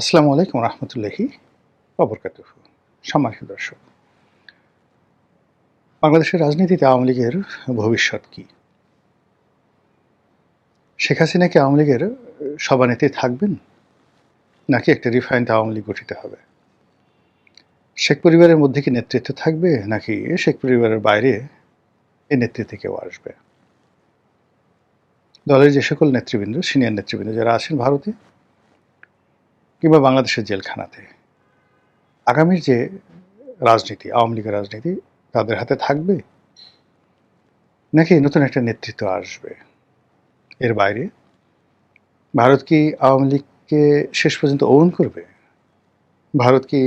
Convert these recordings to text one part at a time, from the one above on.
আসসালামু আলাইকুম রহমতুল্লাহি ওবরকাতুহু। সম্মানিত দর্শক, বাংলাদেশের রাজনীতিতে আওয়ামী লীগের ভবিষ্যৎ কি? শেখ হাসিনা কি আওয়ামী লীগের সভানেত্রী থাকবেন, নাকি একটা রিফাইন্ড আওয়ামী লীগ গঠিত হবে? শেখ পরিবারের মধ্যে কি নেতৃত্ব থাকবে, নাকি শেখ পরিবারের বাইরে এই নেতৃত্বে কেউ আসবে? দলের যে সকল নেতৃবৃন্দ, সিনিয়র নেতৃবৃন্দ যারা আছেন ভারতে কিংবা বাংলাদেশের জেলখানাতে, আগামীর যে রাজনীতি, আওয়ামী লীগের রাজনীতি তাদের হাতে থাকবে, নাকি নতুন একটা নেতৃত্ব আসবে? এর বাইরে ভারত কি আওয়ামী লীগকে শেষ পর্যন্ত ওন করবে? ভারত কি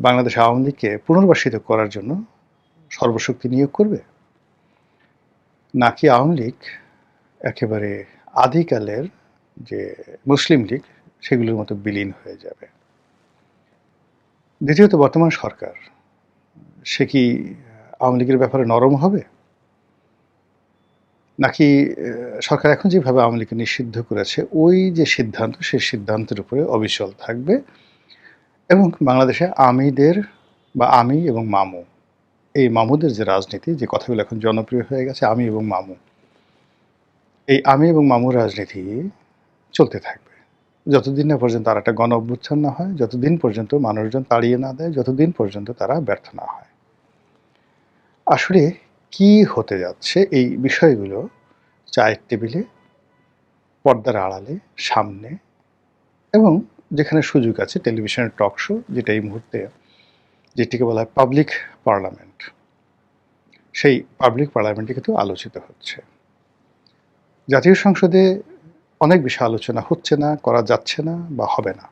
বাংলাদেশ আওয়ামী লীগকে পুনর্বাসিত করার জন্য সর্বশক্তি নিয়োগ করবে, নাকি আওয়ামী লীগ একেবারে আদিকালের যে মুসলিম লীগ সেগুলোর মতো বিলীন হয়ে যাবে? দ্বিতীয়ত, বর্তমান সরকার সে কি আওয়ামী লীগের ব্যাপারে নরম হবে, নাকি সরকার এখন যেভাবে আওয়ামী লীগকে নিষিদ্ধ করেছে ওই যে সিদ্ধান্ত, সেই সিদ্ধান্তের উপরে অবিচল থাকবে এবং বাংলাদেশে আমিদের বা আমি এবং মামু, এই মামুদের যে রাজনীতি, যে কথাগুলো এখন জনপ্রিয় হয়ে গেছে, আমি এবং মামু, এই আমি এবং মামুর রাজনীতি চলতে থাকবে যতদিন না পর্যন্ত আর একটা গণ অভ্যুত্থান না হয়, যতদিন পর্যন্ত মানুষজন তাড়িয়ে না দেয়, যতদিন পর্যন্ত তারা ব্যর্থ না হয়। আসলে কি হতে যাচ্ছে এই বিষয়গুলো চায়ের টেবিলে, পর্দার আড়ালে, সামনে এবং যেখানে সুযোগ আছে টেলিভিশনের টক শো, যেটা এই মুহূর্তে যেটিকে বলা হয় পাবলিক পার্লামেন্ট, সেই পাবলিক পার্লামেন্টে কিন্তু আলোচিত হচ্ছে। জাতীয় সংসদে অনেক বিষয় আলোচনা হচ্ছে না, করা যাচ্ছে না বা হবে না,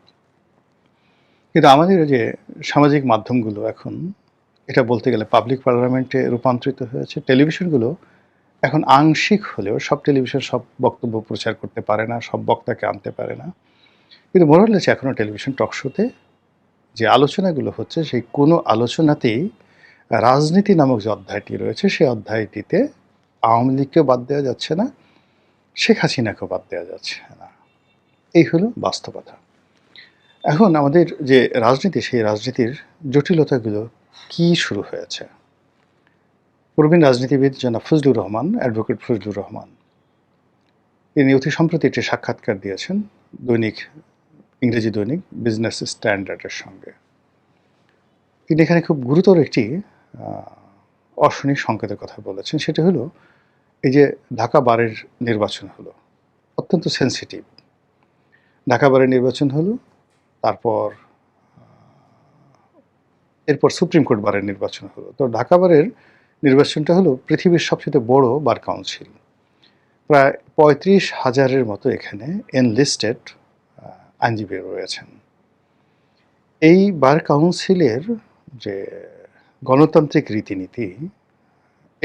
কিন্তু আমাদের যে সামাজিক মাধ্যমগুলো এখন এটা বলতে গেলে পাবলিক পার্লামেন্টে রূপান্তরিত হয়েছে। টেলিভিশনগুলো এখন আংশিক হলেও, সব টেলিভিশন সব বক্তব্য প্রচার করতে পারে না, সব বক্তাকে আনতে পারে না, কিন্তু মোরালেস এখনও টেলিভিশন টক শোতে যে আলোচনাগুলো হচ্ছে সেই কোনো আলোচনাতেই রাজনীতি নামক যে অধ্যায়টি রয়েছে সেই অধ্যায়টিতে আওয়ামী লীগকেও বাদ দেওয়া যাচ্ছে না, শেখ হাসিনাকেও বাদ দেওয়া যাচ্ছে না। এই হলো বাস্তবতা। এখন আমাদের যে রাজনীতি, সেই রাজনীতির জটিলতাগুলো কি শুরু হয়েছে? প্রবীণ রাজনীতিবিদ জনাব ফজলুর রহমান, অ্যাডভোকেট ফজলুর রহমান, তিনি অতি সম্প্রতি একটি সাক্ষাৎকার দিয়েছেন ইংরেজি দৈনিক বিজনেস স্ট্যান্ডার্ডের সঙ্গে। তিনি এখানে খুব গুরুতর একটি অশনি সংকেতের কথা বলেছেন। সেটা হলো এই যে ঢাকা বারের নির্বাচন হলো, অত্যন্ত সেন্সিটিভ। ঢাকা বারের নির্বাচন হলো, তারপর এরপর সুপ্রিম কোর্ট বারের নির্বাচন হলো। তো ঢাকা বারের নির্বাচনটা হলো পৃথিবীর সবচেয়ে বড় বার কাউন্সিল। প্রায় ৩৫,০০০-এর মতো এখানে এনলিস্টেড আইনজীবী রয়েছেন। এই বার কাউন্সিলের যে গণতান্ত্রিক রীতিনীতি,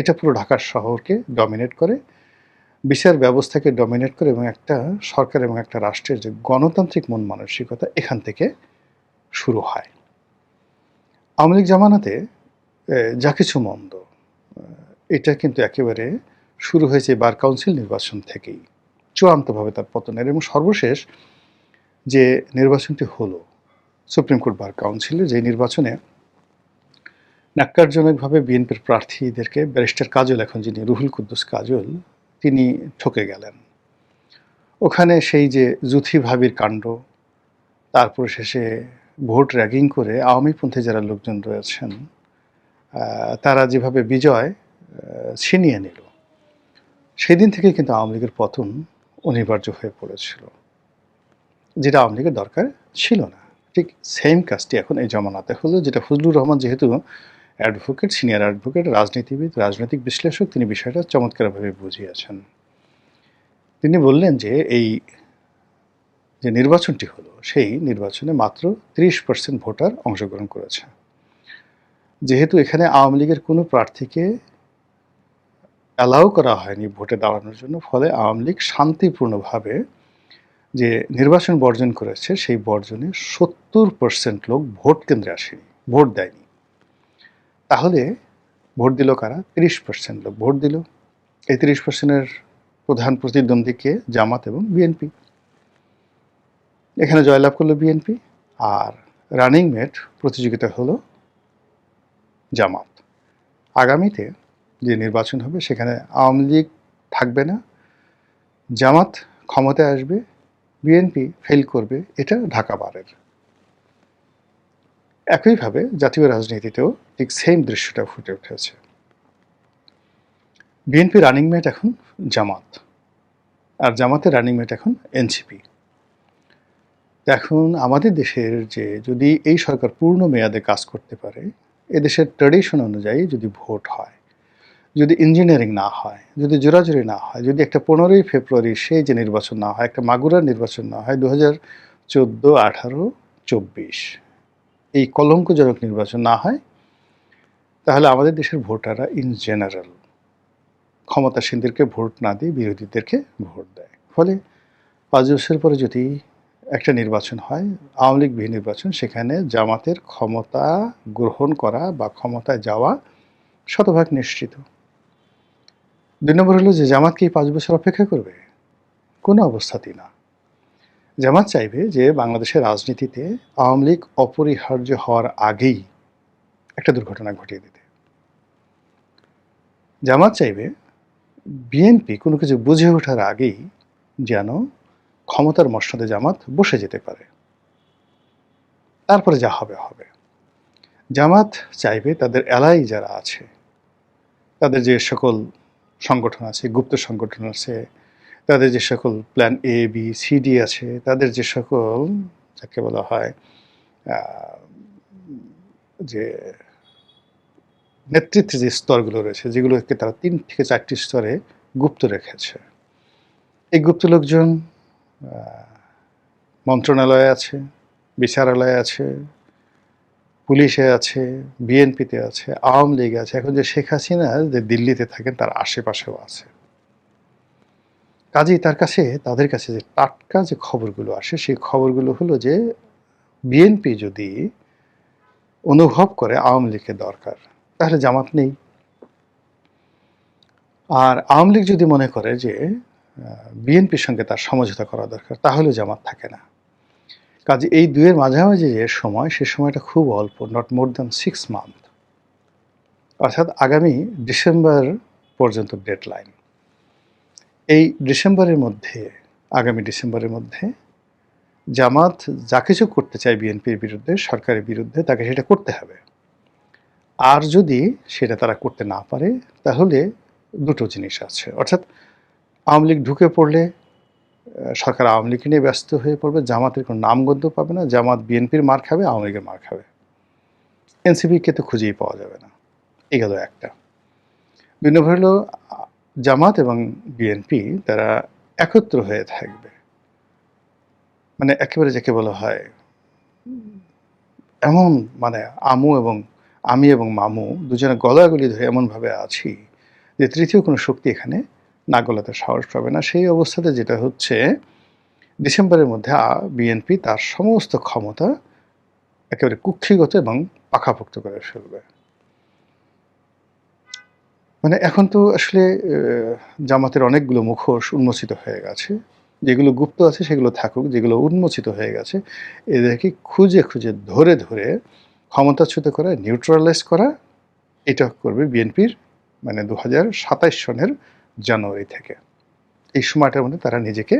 এটা পুরো ঢাকা শহরকে ডমিনেট করে, বিচার ব্যবস্থাকে ডমিনেট করে, এবং একটা সরকার এবং একটা রাষ্ট্রের যে গণতান্ত্রিক মন মানসিকতা এখান থেকে শুরু হয়। আওয়ামী লীগ জামানাতে যা কিছু মন্দ, এটা কিন্তু একেবারে শুরু হয়েছে বার কাউন্সিল নির্বাচন থেকেই, চূড়ান্তভাবে তার পতনের। এবং সর্বশেষ যে নির্বাচনটি হলো সুপ্রিম কোর্ট বার কাউন্সিলের, যে নির্বাচনে ন্যাক্কারজনকভাবে বিএনপির প্রার্থীদেরকে ব্যারিস্টার কাজল, এখন যিনি রুহুল কুদ্দুস কাজল, তিনি ঠকে গেলেন। ওখানে সেই যে জুথি ভাবির কাণ্ড, তারপর শেষে ভোট র্যাগিং করে আওয়ামীপন্থী যারা লোকজন রয়েছেন তারা যেভাবে বিজয় ছিনিয়ে নিল, সেদিন থেকে কিন্তু আওয়ামী লীগের পতন অনিবার্য হয়ে পড়েছিল, যেটা আওয়ামী লীগের দরকার ছিল না। ঠিক সেম কাজটি এখন এই জমানাতে হলো, যেটা ফজলুর রহমান যেহেতু অ্যাডভোকেট, সিনিয়র অ্যাডভোকেট, রাজনীতিবিদ, রাজনৈতিক বিশ্লেষক, তিনি বিষয়টা চমৎকারভাবে বুঝিয়েছেন। তিনি বললেন যে এই যে নির্বাচনটি হলো, সেই নির্বাচনে মাত্র 30% ভোটার অংশগ্রহণ করেছে। যেহেতু এখানে আওয়ামী লীগের কোনো প্রার্থীকে অ্যালাউ করা হয়নি ভোটে দাঁড়ানোর জন্য, ফলে আওয়ামী লীগ শান্তিপূর্ণভাবে যে নির্বাচন বর্জন করেছে, সেই বর্জনে 70% লোক ভোট কেন্দ্রে আসেনি, ভোট দেয়নি। তাহলে ভোট দিল কারা? 30% লোক ভোট দিল। এই 30%-এর প্রধান প্রতিদ্বন্দ্বীকে জামাত এবং বিএনপি। এখানে জয়লাভ করলো বিএনপি, আর রানিং মেট প্রতিযোগিতা হলো জামাত। আগামীতে যে নির্বাচন হবে সেখানে আওয়ামী লীগ থাকবে না, জামাত ক্ষমতায় আসবে, বিএনপি ফেল করবে, এটা ঢাকা বারের। একইভাবে জাতীয় রাজনীতিতেও ঠিক সেম দৃশ্যটা ফুটে উঠেছে। বিএনপি রানিং মেট এখন জামাত, আর জামাতের রানিং মেট এখন এনসিপি। এখন আমাদের দেশের যে যদি এই সরকার পূর্ণ মেয়াদে কাজ করতে পারে, এদেশের ট্র্যাডিশন অনুযায়ী যদি ভোট হয়, যদি ইঞ্জিনিয়ারিং না হয়, যদি জোরাজুরি না হয়, যদি একটা 15ই ফেব্রুয়ারি সেই যে নির্বাচন না হয়, একটা মাগুরার নির্বাচন না হয়, 2014, 18, 24 এই কলঙ্কজনক নির্বাচন না হয়, তাহলে আমাদের দেশের ভোটাররা ইন জেনারেল ক্ষমতাসীনদেরকে ভোট না দিয়ে বিরোধীদেরকে ভোট দেয়। ফলে 5 বছর পরে যদি একটা নির্বাচন হয়, আওয়ামী লীগ বিহীন নির্বাচন, সেখানে জামাতের ক্ষমতা গ্রহণ করা বা ক্ষমতায় যাওয়া শতভাগ নিশ্চিত। 2 নম্বর হলো যে জামাত কি 5 বছর অপেক্ষা করবে? কোনো অবস্থাতেই না। জামাত চাইবে যে বাংলাদেশের রাজনীতিতে আওয়ামী লীগ অপরিহার্য হওয়ার আগেই একটা দুর্ঘটনা ঘটিয়ে দিতে। জামাত চাইবে বিএনপি কোনো কিছু বুঝে ওঠার আগেই যেন ক্ষমতার মসনদে জামাত বসে যেতে পারে, তারপরে যা হবে হবে। জামাত চাইবে তাদের এলাই যারা আছে, তাদের যে সকল সংগঠন আছে, গুপ্ত সংগঠন আছে, তাদের যে সকল plan A B C D আছে, তাদের যে সকল যাকে বলা হয় যে নেতৃত্বের যে স্তরগুলো রয়েছে, যেগুলোকে তারা 3 থেকে 4টি স্তরে গুপ্ত রেখেছে, এই গুপ্ত লোকজন মন্ত্রণালয়ে আছে, বিচারালয়ে আছে, পুলিশে আছে, বিএনপিতে আছে, আওয়ামী লীগে আছে, এখন যে শেখ হাসিনা যে দিল্লিতে থাকেন তার আশেপাশেও আছে। কাজেই তাদের কাছে যে টাটকা যে খবরগুলো আসে, সেই খবরগুলো হলো যে বিএনপি যদি অনুভব করে আওয়ামী লীগের দরকার, তাহলে জামাত নেই। আর আওয়ামী লীগ যদি মনে করে যে বিএনপির সঙ্গে তার সমঝোতা করা দরকার, তাহলে জামাত থাকে না। কাজে এই দুয়ের মাঝামাঝি যে সময়, সে সময়টা খুব অল্প, নট মোর দ্যান 6 মান্থ, অর্থাৎ আগামী ডিসেম্বর পর্যন্ত ডেডলাইন। এই আগামী ডিসেম্বরের মধ্যে জামাত যা কিছু করতে চায় বিএনপির বিরুদ্ধে, সরকারের বিরুদ্ধে, তাকে সেটা করতে হবে। আর যদি সেটা তারা করতে না পারে, তাহলে দুটো জিনিস আছে, অর্থাৎ আওয়ামী লীগ ঢুকে পড়লে সরকার আওয়ামী লীগকে নিয়ে ব্যস্ত হয়ে পড়বে, জামাতের কোনো নামগন্ধ পাবে না, জামাত বিএনপির মার খাবে, আওয়ামী লীগের মার খাবে, এনসিপিকে তো খুঁজেই পাওয়া যাবে না। এই গেল একটা। 2 নম্বর হলো জামাত এবং বিএনপি তারা একত্র হয়ে থাকবে, মানে একেবারে যাকে বলা হয় এমন, মানে আমি এবং মামু দুজনে গলাগলি ধরে এমনভাবে আছি যে তৃতীয় কোনো শক্তি এখানে না গলাতে সাহস পাবে না। সেই অবস্থাতে যেটা হচ্ছে, ডিসেম্বরের মধ্যে বিএনপি তার সমস্ত ক্ষমতা একেবারে কুক্ষিগত এবং পাকাপোক্ত করে ফেলবে। মানে এখন তো আসলে জামাতের অনেকগুলো মুখোশ উন্মোচিত হয়ে গেছে, যেগুলো গুপ্ত আছে সেগুলো থাকুক, যেগুলো উন্মোচিত হয়ে গেছে এদেরকে খুঁজে খুঁজে ধরে ধরে ক্ষমতাচ্যুত করা, নিউট্রালাইজ করা, এটা করবে বিএনপির, মানে 2027 সনের জানুয়ারি থেকে। এই সময়টার মধ্যে তারা নিজেকে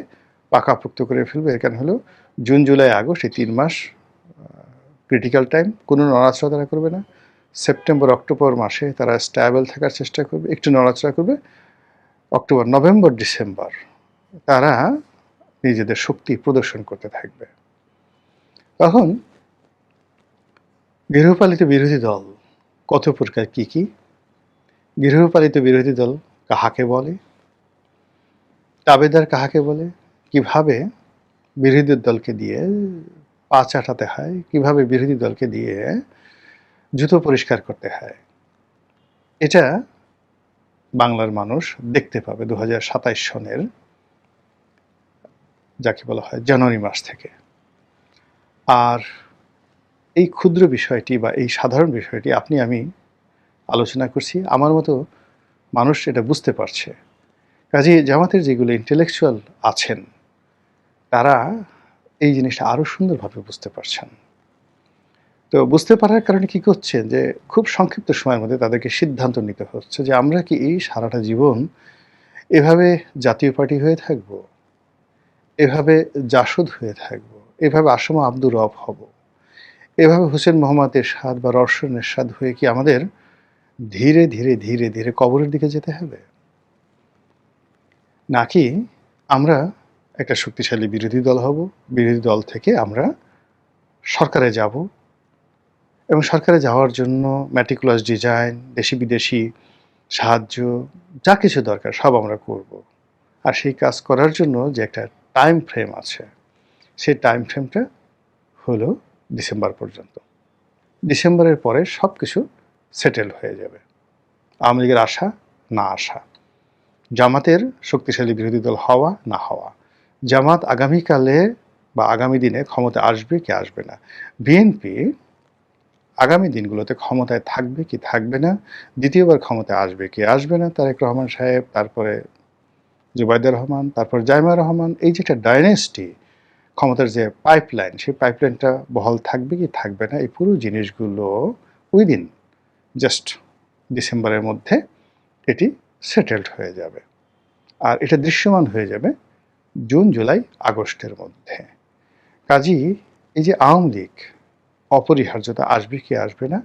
পাকাপোক্ত করে ফেলবে। এর কারণ হলো জুন জুলাই আগস্ট এই 3 মাস ক্রিটিক্যাল টাইম, কোনো নড়াচড়া তারা করবে না। সেপ্টেম্বর অক্টোবর মাসে তারা স্ট্যাবল থাকার চেষ্টা করবে, একটু নড়াচড়া করবে। অক্টোবর নভেম্বর ডিসেম্বর তারা নিজেদের শক্তি প্রদর্শন করতে থাকবে। তখন গৃহপালিত বিরোধী দল কত প্রকার, কি কি গৃহপালিত বিরোধী দল কাহাকে বলে, তাবেদার কাহাকে বলে, কিভাবে বিরোধী দলকে দিয়ে পা চাটাতে হয়, কিভাবে বিরোধী দলকে দিয়ে জুতো পরিষ্কার করতে হয়, এটা বাংলার মানুষ দেখতে পাবে 2027 সনের যাকে বলা হয় জানুয়ারি মাস থেকে। আর এই ক্ষুদ্র বিষয়টি বা এই সাধারণ বিষয়টি আপনি আমি আলোচনা করছি, আমার মতো মানুষ এটা বুঝতে পারছে। কাজেই জামাতের যেগুলো ইন্টেলেকচুয়াল আছেন, তারা এই জিনিসটা আরও সুন্দরভাবে বুঝতে পারছেন। তো বুঝতে পারার কারণে কি করছেন যে খুব সংক্ষিপ্ত সময়ের মধ্যে তাদেরকে সিদ্ধান্ত নিতে হচ্ছে যে আমরা কি এই সারাটা জীবন এভাবে জাতীয় পার্টি হয়ে থাকব, এভাবে জাসদ হয়ে থাকব, এভাবে আসম আব্দুর রব হব, এভাবে হোসেন মোহাম্মদ এরশাদ বা রওশন এরশাদ হয়ে কি আমাদের ধীরে ধীরে ধীরে ধীরে কবরের দিকে যেতে হবে, নাকি আমরা একটা শক্তিশালী বিরোধী দল হব, বিরোধী দল থেকে আমরা সরকারে যাব এবং সরকারে যাওয়ার জন্য ম্যাটিকুলাস ডিজাইন, দেশি বিদেশি সাহায্য, যা কিছু দরকার সব আমরা করব। আর সেই কাজ করার জন্য যে একটা টাইম ফ্রেম আছে, সেই টাইম ফ্রেমটা হলো ডিসেম্বর পর্যন্ত। ডিসেম্বরের পরে সব কিছু সেটেল হয়ে যাবে। আওয়ামী লীগের আসা না আসা, জামাতের শক্তিশালী বিরোধী দল হওয়া না হওয়া, জামাত আগামীকালে বা আগামী দিনে ক্ষমতা আসবে কি আসবে না, বিএনপি আগামী দিনগুলোতে ক্ষমতায় থাকবে কি থাকবে না, দ্বিতীয়বার ক্ষমতায় আসবে কি আসবে না, তারেক রহমান সাহেব, তারপরে জুবাইদুর রহমান, তারপর জাইমা রহমান, এই যে একটা ডাইনেস্টি, ক্ষমতার যে পাইপলাইন, সেই পাইপলাইনটা বহাল থাকবে কি থাকবে না, এই পুরো জিনিসগুলো উইদিন জাস্ট ডিসেম্বরের মধ্যে এটি সেটেলড হয়ে যাবে। আর এটা দৃশ্যমান হয়ে যাবে জুন, জুলাই, আগস্টের মধ্যে। কাজেই এই যে আওয়ামী লীগ অপরিহার্যতা আসবে কি আসবে না,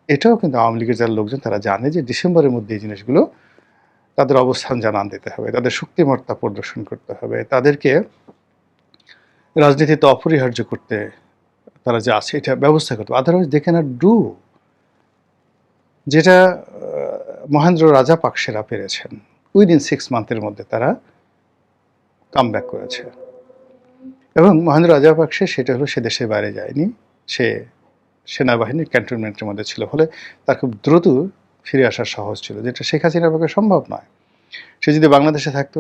এটাও কিন্তু আওয়ামী লীগের যারা লোকজন তারা জানে যে ডিসেম্বরের মধ্যে এই জিনিসগুলো তাদের অবস্থান জানান দিতে হবে, তাদের শক্তিমত্তা প্রদর্শন করতে হবে, তাদেরকে রাজনীতিতে অপরিহার্য করতে তারা যে আছে এটা ব্যবস্থা করতে হবে। আদারওয়াইজ দে ক্যানট ডু যেটা মহেন্দ্র রাজাপাকসেরা পেরেছেন। উইদিন 6 মান্থের মধ্যে তারা কামব্যাক করেছে। এবং মহেন্দ্র রাজাপাকসে সেটা হলো সে দেশের বাইরে যায়নি, সে সেনাবাহিনীর ক্যান্টনমেন্টের মধ্যে ছিল, ফলে তার খুব দ্রুত ফিরে আসা সহজ ছিল, যেটা শেখ হাসিনার পক্ষে সম্ভব নয়। সে যদি বাংলাদেশে থাকতো,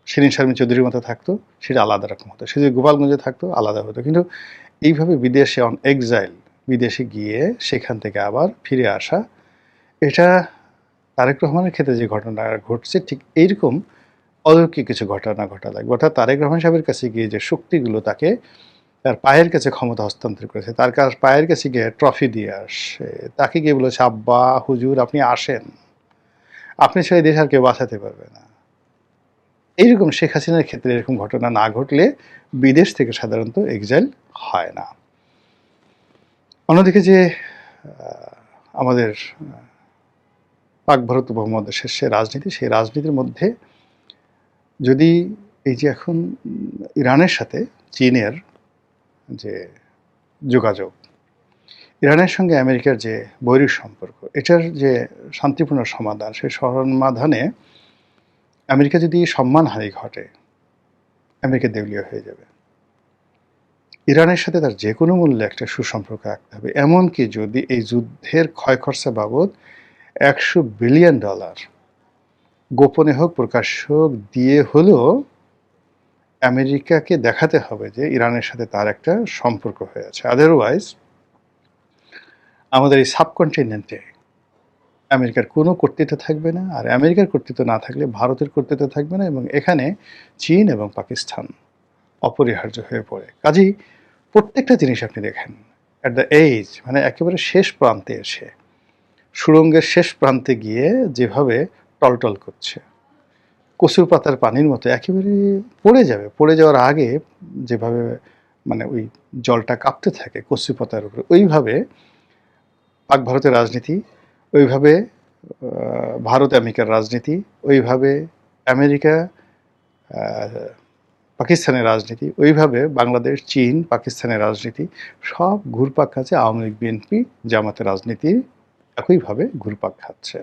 শিরিন শারমিন চৌধুরীর মতো থাকতো, সেটা আলাদা রকম হতো। সে যদি গোপালগঞ্জে থাকতো আলাদা হতো। কিন্তু এইভাবে বিদেশে অন এক্সাইল, বিদেশে গিয়ে সেখান থেকে আবার ফিরে আসা, এটা তারেক রহমানের ক্ষেত্রে যে ঘটনা ঘটছে ঠিক এইরকম অলৌকিক কিছু ঘটনা ঘটা লাগবে। অর্থাৎ তারেক রহমান সাহেবের কাছে গিয়ে যে শক্তিগুলো তাকে তার পায়ের কাছে ক্ষমতা হস্তান্তর করেছে, তার পায়ের কাছে গিয়ে ট্রফি দিয়ে আসে, তাকে গিয়ে বলেছে আব্বা হুজুর আপনি আসেন, আপনি ছেড়ে দেশ আর কেউ বাঁচাতে পারবে না। এইরকম শেখ হাসিনার ক্ষেত্রে এরকম ঘটনা না ঘটলে বিদেশ থেকে সাধারণত এক্সাইল হয় না। অন্যদিকে যে আমাদের পাক ভারত উপমহাদেশের সে রাজনীতি, সেই রাজনীতির মধ্যে যদি এই যে এখন ইরানের সাথে চীনের যে যোগাযোগ, ইরানের সঙ্গে আমেরিকার যে বৈরী সম্পর্ক, এটার যে শান্তিপূর্ণ সমাধান, সেই সমাধানে আমেরিকা যদি সম্মানহানি ঘটে, আমেরিকা দেউলিয়া হয়ে যাবে। ইরানের সাথে তার যে কোনো মূল্যে একটা সুসম্পর্ক রাখতে হবে। এমনকি যদি এই যুদ্ধের ক্ষয় খরচা বাবদ $100 বিলিয়ন গোপনে হোক প্রকাশ্য হোক দিয়ে হলেও আমেরিকাকে দেখাতে হবে যে ইরানের সাথে তার একটা সম্পর্ক হয়েছে। আদারওয়াইজ আমাদের এই সাবকন্টিনেন্টে আমেরিকার কোনো কর্তৃত্ব থাকবে না, আর আমেরিকার কর্তৃত্ব না থাকলে ভারতের কর্তৃত্ব থাকবে না, এবং এখানে চীন এবং পাকিস্তান অপরিহার্য হয়ে পড়ে। কাজেই প্রত্যেকটা জিনিস আপনি দেখেন অ্যাট দ্য এজ, মানে একেবারে শেষ প্রান্তে এসে, সুড়ঙ্গের শেষ প্রান্তে গিয়ে যেভাবে টলটল করছে, কচুর পাতার পানির মতো একেবারে পড়ে যাবে, পড়ে যাওয়ার আগে যেভাবে মানে ওই জলটা কাঁপতে থাকে কচু পাতার উপরে, ওইভাবে পাক ভারতের রাজনীতি, ওইভাবে ভারত আমেরিকার রাজনীতি, ওইভাবে আমেরিকা পাকিস্তানের রাজনীতি, ওইভাবে বাংলাদেশ, চীন, পাকিস্তানের রাজনীতি, সব ঘুরপাক খাচ্ছে। আওয়ামী লীগ, বিএনপি, জামাতের রাজনীতি একইভাবে ঘুরপাক খাচ্ছে।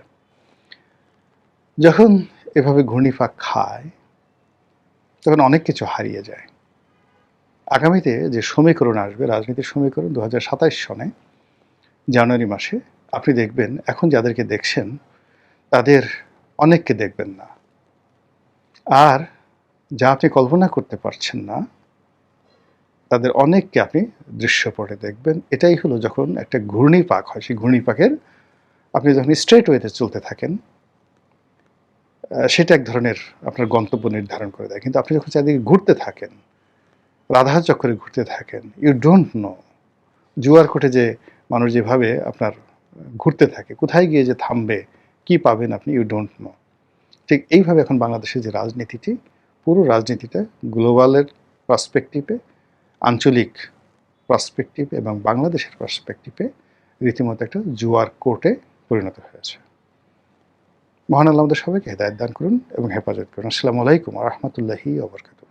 যখন এভাবে ঘূর্ণিপাক খায় তখন অনেক কিছু হারিয়ে যায়। আগামীতে যে সমীকরণ আসবে, রাজনীতির সমীকরণ 2027 সনে জানুয়ারি মাসে, আপনি দেখবেন এখন যাদেরকে দেখছেন তাদের অনেককে দেখবেন না, আর যা আপনি কল্পনা করতে পারছেন না তাদের অনেককে আপনি দৃশ্যপটে দেখবেন। এটাই হলো যখন একটা ঘূর্ণিপাক হয়, সেই ঘূর্ণিপাকের আপনি যখন স্ট্রেট ওয়েতে চলতে থাকেন, সেটা এক ধরনের আপনার গন্তব্য নির্ধারণ করে দেয়। কিন্তু আপনি যখন চারিদিকে ঘুরতে থাকেন, রাধার চক্করে ঘুরতে থাকেন, ইউ ডোন্ট নো জুয়ার কোর্টে যে মানুষ যেভাবে আপনার ঘুরতে থাকে, কোথায় গিয়ে যে থামবে, কি পাবেন আপনি, ইউ ডোন্ট নো। ঠিক এইভাবে এখন বাংলাদেশের যে রাজনীতিটি, পুরো রাজনীতিটা গ্লোবালের পার্সপেক্টিভে, আঞ্চলিক পার্সপেক্টিভ এবং বাংলাদেশের পার্সপেক্টিভে রীতিমতো একটা জুয়ার কোর্টে পরিণত হয়েছে। মহান আল্লাহ আমাদের সবাইকে হেদায়েত দান করুন এবং হেফাজত করুন। আসসালামু আলাইকুম ওয়া রাহমাতুল্লাহি ওয়া বারাকাতুহু।